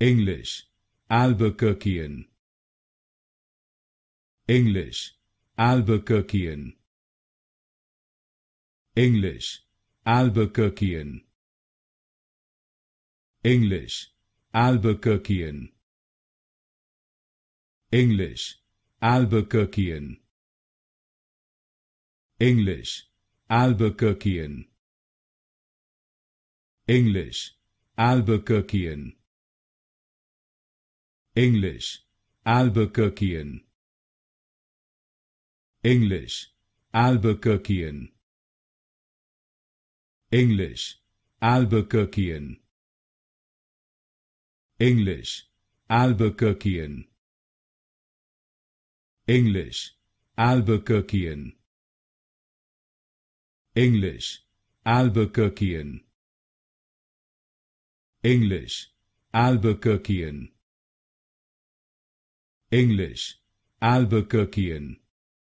English, Albuquerquean. English, Albuquerquean. English, Albuquerquean. English, Albuquerquean. English, Albuquerquean. English, Albuquerquean. English, Albuquerquean. English, Albuquerquean. English, Albuquerquean. English, Albuquerquean. English, Albuquerquean. English, Albuquerquean. English, Albuquerquean. English, Albuquerquean. English, Albuquerquean.